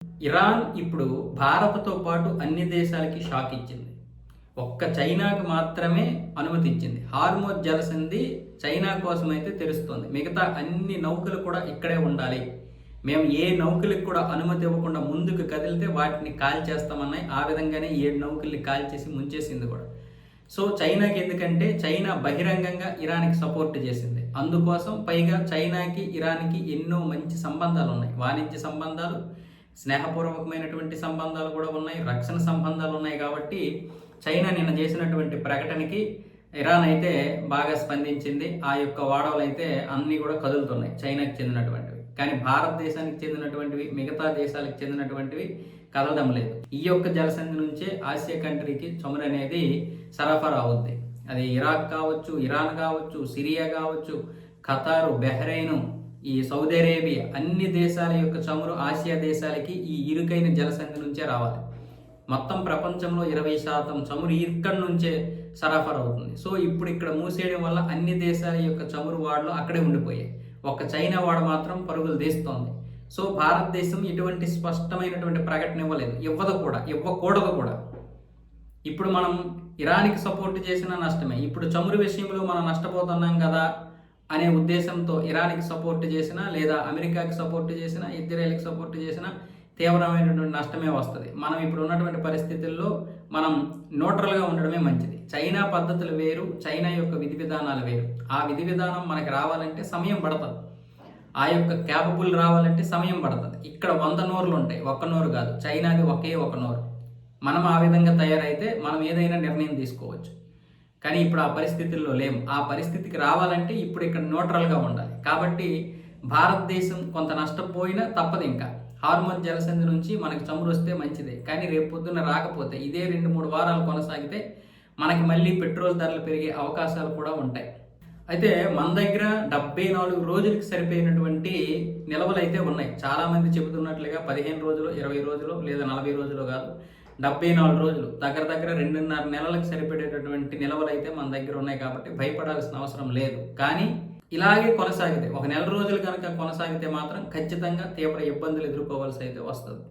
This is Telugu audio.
ఇరాన్ ఇప్పుడు భారత్‌తో పాటు అన్ని దేశాలకి షాక్ ఇచ్చింది. ఒక్క చైనాకు మాత్రమే అనుమతి ఇచ్చింది. హార్మోజ్ జలసంధి చైనా కోసమైతే తెరుస్తోంది. మిగతా అన్ని నౌకలు కూడా ఇక్కడే ఉండాలి. మేము ఏ నౌకలకు కూడా అనుమతి ఇవ్వకుండా ముందుకు కదిలితే వాటిని కాల్చేస్తామన్నాయి. ఆ విధంగానే 7 నౌకల్ని కాల్చేసి ముంచేసింది కూడా. సో చైనాకి ఎందుకంటే చైనా బహిరంగంగా ఇరాన్‌కి సపోర్ట్ చేసింది. అందుకోసం పైగా చైనాకి, ఇరాన్‌కి ఎన్నో మంచి సంబంధాలు ఉన్నాయి. వాణిజ్య సంబంధాలు, స్నేహపూర్వకమైనటువంటి సంబంధాలు కూడా ఉన్నాయి, రక్షణ సంబంధాలు ఉన్నాయి. కాబట్టి చైనా నిన్న చేసినటువంటి ప్రకటనకి ఇరాన్ అయితే బాగా స్పందించింది. ఆ యొక్క వాడవలు అయితే అన్నీ కూడా కదులుతున్నాయి చైనాకి చెందినటువంటివి. కానీ భారతదేశానికి చెందినటువంటివి, మిగతా దేశాలకు చెందినటువంటివి కదలడం లేదు. ఈ యొక్క జలసంధి నుంచే ఆసియా కంట్రీకి చమురు అనేది సరఫరా అవుద్ది. అది ఇరాక్ కావచ్చు, ఇరాన్ కావచ్చు, సిరియా కావచ్చు, ఖతారు, బెహ్రెయిన్, ఈ సౌదీ అరేబియా, అన్ని దేశాల యొక్క చమురు ఆసియా దేశాలకి ఈ ఇరుకైన జలసంధి నుంచే రావాలి. మొత్తం ప్రపంచంలో 20% చమురు ఇక్కడి నుంచే సరఫరా అవుతుంది. సో ఇప్పుడు ఇక్కడ మూసేయడం వల్ల అన్ని దేశాల యొక్క చమురు వాడలు అక్కడే ఉండిపోయాయి. ఒక్క చైనా వాడ మాత్రం పరుగులు తీస్తోంది. సో భారతదేశం ఇటువంటి స్పష్టమైనటువంటి ప్రకటన ఇవ్వలేదు, ఇవ్వదు కూడా, ఇవ్వకూడదు కూడా. ఇప్పుడు మనం ఇరాన్కి సపోర్ట్ చేసిన నష్టమే. ఇప్పుడు చమురు విషయంలో మనం నష్టపోతున్నాం కదా అనే ఉద్దేశంతో ఇరాన్కి సపోర్ట్ చేసినా, లేదా అమెరికాకి సపోర్ట్ చేసినా, ఇజ్రాయెల్కి సపోర్ట్ చేసినా తీవ్రమైనటువంటి నష్టమే వస్తుంది. మనం ఇప్పుడు ఉన్నటువంటి పరిస్థితుల్లో మనం న్యూట్రల్గా ఉండడమే మంచిది. చైనా పద్ధతులు వేరు, చైనా యొక్క విధి విధానాలు వేరు. ఆ విధి విధానం మనకి రావాలంటే సమయం పడుతుంది. ఆ యొక్క క్యాపబుల్ రావాలంటే సమయం పడుతుంది. ఇక్కడ 100 నోరులు ఉంటాయి, ఒక్క నోరు కాదు. చైనాది ఒకే ఒక నోరు. మనం ఆ విధంగా తయారైతే మనం ఏదైనా నిర్ణయం తీసుకోవచ్చు. కానీ ఇప్పుడు ఆ పరిస్థితుల్లో లేము. ఆ పరిస్థితికి రావాలంటే ఇప్పుడు ఇక్కడ న్యూట్రల్గా ఉండాలి. కాబట్టి భారతదేశం కొంత నష్టపోయినా తప్పదు. ఇంకా హార్మోన్ జలసంధి నుంచి మనకి చమురు వస్తే మంచిదే. కానీ రేపు పొద్దున్న రాకపోతే ఇదే 2-3 వారాలు కొనసాగితే మనకి మళ్ళీ పెట్రోల్ ధరలు పెరిగే అవకాశాలు కూడా ఉంటాయి. అయితే మన దగ్గర 74 రోజులకి సరిపోయినటువంటి నిల్వలు అయితే ఉన్నాయి. చాలామంది చెబుతున్నట్లుగా 15 రోజులు, 20 రోజులు లేదా 40 రోజులు కాదు, 74 రోజులు, దగ్గర దగ్గర 2.5 నెలలకు సరిపడేటటువంటి నిల్వలు అయితే మన దగ్గర ఉన్నాయి. కాబట్టి భయపడాల్సిన అవసరం లేదు. కానీ ఇలాగే కొనసాగితే, ఒక నెల రోజులు కనుక కొనసాగితే మాత్రం ఖచ్చితంగా తీవ్ర ఇబ్బందులు ఎదుర్కోవాల్సి అయితే వస్తుంది.